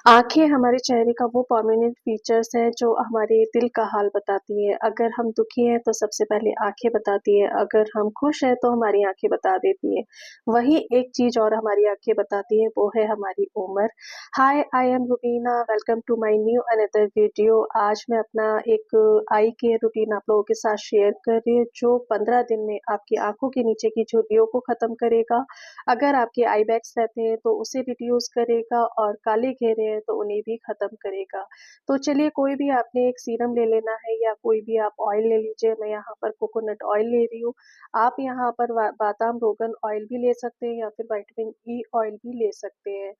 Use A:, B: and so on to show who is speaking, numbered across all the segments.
A: आँखें हमारे चेहरे का वो परमानेंट फीचर्स हैं जो हमारे दिल का हाल बताती हैं। अगर हम दुखी हैं तो सबसे पहले आँखें बताती हैं, अगर हम खुश हैं तो हमारी आँखें बता देती हैं। वहीं एक चीज़ और हमारी आँखें बताती हैं, वो है हमारी उम्र। Hi, I am Rubina, welcome to my new another video. आज मैं अपना एक आई केयर रूटीन आप लोगों के साथ शेयर कर रही हूँ, जो 15 दिन में आपकी आँखों के नीचे की झुर्रियों को ख़त्म करेगा। अगर आपके आई बैग्स रहते हैं तो उसे रिड्यूस करेगा और काले घेरे हैं तो उन्हें भी ख़त्म करेगा। तो चलिए, कोई भी आपने एक सीरम ले लेना है या कोई भी आप ऑयल ले लीजिए। मैं यहाँ पर कोकोनट ऑयल ले रही हूँ। आप यहाँ पर बादाम रोगन ऑयल भी ले सकते हैं या फिर विटामिन ई ऑयल भी ले सकते हैं।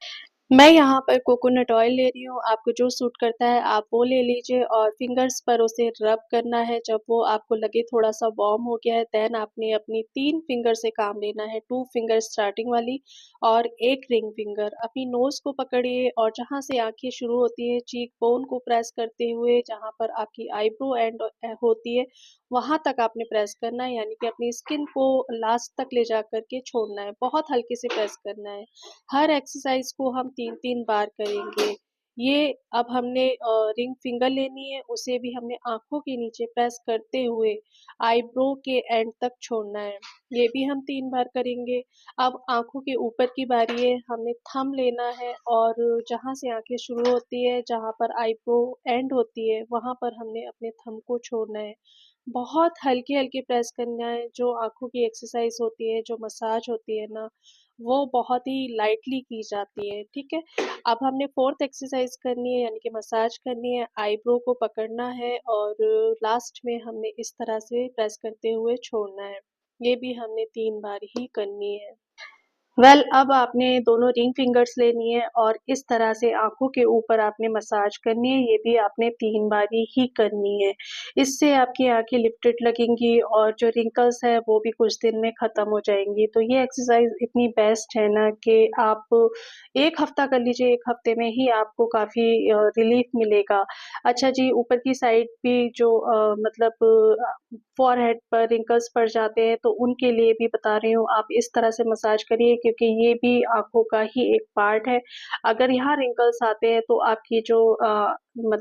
A: मैं यहाँ पर कोकोनट ऑयल ले रही हूँ, आपको जो सूट करता है आप वो ले लीजिए और फिंगर्स पर उसे रब करना है। जब वो आपको लगे थोड़ा-सा वार्म हो गया है, देन आपने अपनी 3 फिंगर से काम लेना है, 2 फिंगर स्टार्टिंग वाली और 1 रिंग फिंगर। अपनी नोज़ को पकड़िए और जहाँ से आँखें शुरू होती हैं, चीक बोन को प्रेस करते हुए जहाँ पर आपकी आईब्रो एंड होती है, वहाँ तक आपने प्रेस करना है, यानी कि अपनी स्किन को लास्ट तक ले जा कर के छोड़ना है, बहुत हल्के से प्रेस करना है। हर एक्सरसाइज को हम 3-3 बार करेंगे। ये अब हमने रिंग फिंगर लेनी है, उसे भी हमने आँखों के नीचे प्रेस करते हुए आईब्रो के एंड तक छोड़ना है। ये भी हम 3 बार करेंगे। अब आँखों के ऊपर की बारी है, हमने थंब लेना है और जहाँ से आँखें शुरू होती है, जहाँ पर आईब्रो एंड होती है, वहाँ पर हमने अपने थंब को छोड़ना है। बहुत हल्के-हल्के प्रेस करना है, जो आँखों की एक्सरसाइज होती है, जो मसाज होती है ना, वो बहुत ही लाइटली की जाती है, ठीक है? अब हमने 4th एक्सरसाइज करनी है, यानी कि मसाज करनी है, आईब्रो को पकड़ना है और लास्ट में हमने इस तरह से प्रेस करते हुए छोड़ना है। ये भी हमने 3 बार ही करनी है। अब आपने दोनों रिंग फिंगर्स लेनी है और इस तरह से आँखों के ऊपर आपने मसाज करनी है, ये भी आपने 3 बारी ही करनी है। इससे आपकी आँखें लिफ्टेड लगेंगी और जो रिंकल्स हैं वो भी कुछ दिन में ख़त्म हो जाएँगी। तो ये एक्सरसाइज़ इतनी बेस्ट है ना कि आप 1 हफ़्ता कर लीजिए, 1 हफ़्ते में ही आपको काफ़ी रिलीफ़ मिलेगा। अच्छा जी, ऊपर की साइड भी जो फ़ॉरहेड पर रिंकल्स पड़ जाते हैं तो उनके लिए भी बता रही हूँ, आप इस तरह से मसाज करिए क्योंकि ये भी आँखों का ही एक पार्ट है। अगर यहाँ रिंकल्स आते हैं तो आपकी जो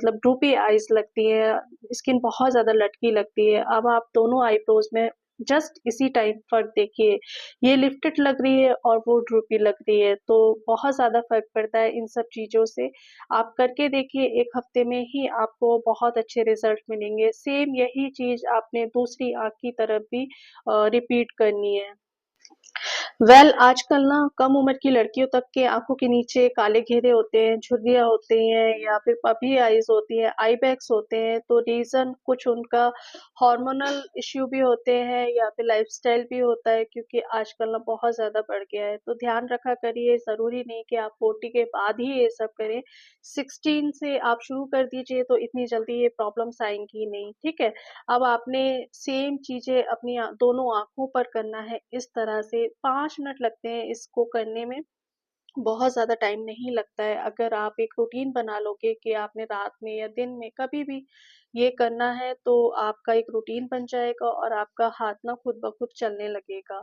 A: ड्रूपी आइज़ लगती है, स्किन बहुत ज़्यादा लटकी लगती है। अब आप दोनों आईब्रोज़ में जस्ट इसी टाइम फ़र्क देखिए, ये लिफ्टेड लग रही है और वो ड्रूपी लग रही है, तो बहुत ज़्यादा फ़र्क पड़ता है इन सब चीज़ों से। आप करके देखिए, 1 हफ्ते में ही आपको बहुत अच्छे रिज़ल्ट मिलेंगे। सेम यही चीज़ आपने दूसरी आँख की तरफ भी रिपीट करनी है। आजकल ना कम उम्र की लड़कियों तक के आँखों के नीचे काले घेरे होते हैं, झुर्रियाँ होती हैं या फिर पफ़ी आइज़ होती हैं, आई बैग्स होते हैं, तो रीज़न कुछ उनका हार्मोनल इश्यू भी होते हैं या फिर लाइफ़स्टाइल भी होता है क्योंकि आजकल ना बहुत ज़्यादा बढ़ गया है। तो ध्यान रखा करिए, ज़रूरी नहीं कि आप 40 के बाद ही ये सब करें। 16 से आप शुरू कर दीजिए तो इतनी जल्दी ये प्रॉब्लम्स आएँगी नहीं, ठीक है? अब आपने सेम चीज़ें अपनी दोनों आँखों पर करना है इस तरह से 5 मिनट लगते हैं इसको करने में, बहुत ज़्यादा टाइम नहीं लगता है। अगर आप एक रूटीन बना लोगे कि आपने रात में या दिन में कभी भी ये करना है तो आपका एक रूटीन बन जाएगा और आपका हाथ ना खुद ब खुद चलने लगेगा।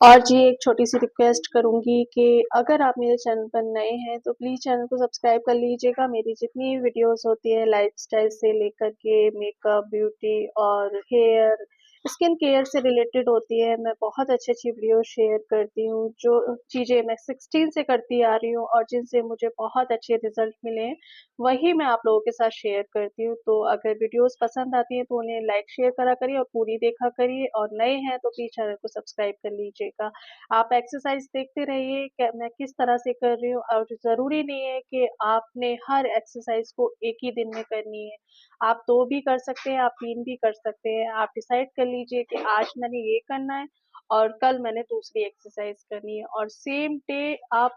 A: और जी, एक छोटी-सी रिक्वेस्ट करूँगी कि अगर आप मेरे चैनल पर नए हैं तो प्लीज़ चैनल को सब्सक्राइब कर लीजिएगा। मेरी जितनी वीडियोज़ होती है लाइफ़स्टाइल से लेकर के मेकअप, ब्यूटी और हेयर, स्किन केयर से रिलेटेड होती है। मैं बहुत अच्छी-अच्छी वीडियो शेयर करती हूँ, जो चीज़ें मैं 16 से करती आ रही हूँ और जिनसे मुझे बहुत अच्छे रिज़ल्ट मिले हैं, वही मैं आप लोगों के साथ शेयर करती हूँ। तो अगर वीडियोज़ पसंद आती हैं तो उन्हें लाइक शेयर करा करिए और पूरी देखा करिए और नए हैं तो प्लीज़ चैनल को सब्सक्राइब कर लीजिएगा। आप एक्सरसाइज़ देखते रहिए कि मैं किस तरह से कर रही हूँ और ज़रूरी नहीं है कि आपने हर एक्सरसाइज़ को एक ही दिन में करनी है। आप 2 भी कर सकते हैं, आप 3 भी कर सकते हैं। आप डिसाइड कर लीजिए कि आज मैंने ये करना है और कल मैंने दूसरी एक्सरसाइज़ करनी है और सेम डे आप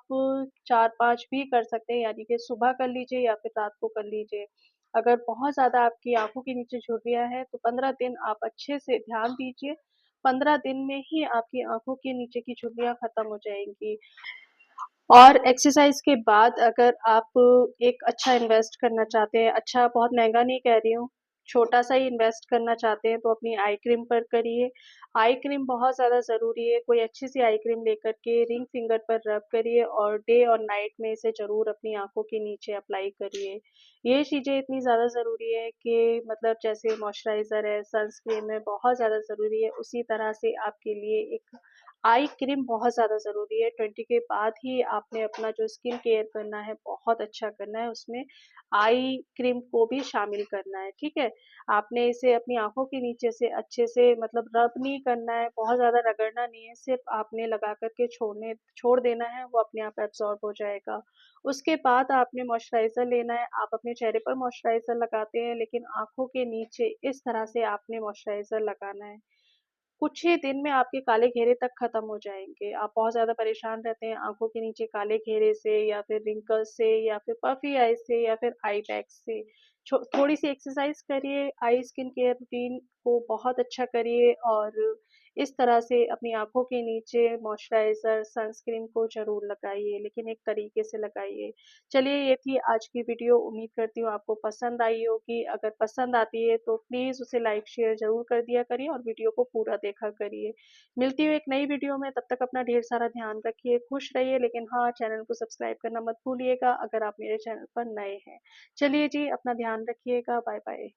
A: 4-5 भी कर सकते हैं, यानी कि सुबह कर लीजिए या फिर रात को कर लीजिए। अगर बहुत ज़्यादा आपकी आँखों के नीचे झुर्रियाँ हैं, तो 15 दिन आप अच्छे से ध्यान दीजिए। 15 दिन में ही आपकी आँखों के नीचे की झुर्रियाँ खत्म हो जाएँगी। और एक्सरसाइज़ के बाद अगर आप एक अच्छा इन्वेस्ट करना चाहते हैं, अच्छा बहुत महँगा नहीं कह रही हूँ, छोटा-सा ही इन्वेस्ट करना चाहते हैं तो अपनी आई क्रीम पर करिए। आई क्रीम बहुत ज़्यादा ज़रूरी है, कोई अच्छी-सी आई क्रीम लेकर के रिंग फिंगर पर रब करिए और डे और नाइट में इसे ज़रूर अपनी आँखों के नीचे अप्लाई करिए। ये चीज़ें इतनी ज़्यादा ज़रूरी है कि मतलब जैसे मॉइस्चराइज़र है, सनस्क्रीन है, बहुत ज़्यादा ज़रूरी है, उसी तरह से आपके लिए एक आई क्रीम बहुत ज़्यादा ज़रूरी है। 20 के बाद ही आपने अपना जो स्किन केयर करना है, बहुत अच्छा करना है, उसमें आई क्रीम को भी शामिल करना है, ठीक है? आपने इसे अपनी आँखों के नीचे से अच्छे से मतलब रब नहीं करना है, बहुत ज़्यादा रगड़ना नहीं है, सिर्फ़ आपने लगा कर के छोड़ देना है, वो अपने आप एब्ज़ॉर्ब हो जाएगा। उसके बाद आपने मॉइस्चराइज़र लेना है, आप अपने चेहरे पर मॉइस्चराइज़र लगाते हैं, लेकिन आँखों के नीचे इस तरह से आपने मॉइस्चराइज़र लगाना है। कुछ ही दिन में आपके काले घेरे तक खत्म हो जाएँगे। आप बहुत ज़्यादा परेशान रहते हैं आँखों के नीचे काले घेरे से या फिर रिंकल्स से या फिर पफ़ी आईज़ से या फिर आई बैग्स से। छो थोड़ी-सी एक्सरसाइज़ करिए, आई स्किन केयर रूटीन को बहुत अच्छा करिए और इस तरह से अपनी आँखों के नीचे मॉइस्चराइज़र, सनस्क्रीन को ज़रूर लगाइए, लेकिन एक तरीके से लगाइए। चलिए ये थी आज की वीडियो, उम्मीद करती हूँ आपको पसंद आई होगी। अगर पसंद आती है तो प्लीज़ उसे लाइक शेयर ज़रूर कर दिया करिए और वीडियो को पूरा देखा करिए। मिलती हूँ एक नई वीडियो में, तब तक अपना ढेर सारा ध्यान रखिए, खुश रहिए, लेकिन हाँ, चैनल को सब्सक्राइब करना मत भूलिएगा अगर आप मेरे चैनल पर नए हैं। चलिए जी, अपना ध्यान रखिएगा, बाय बाय।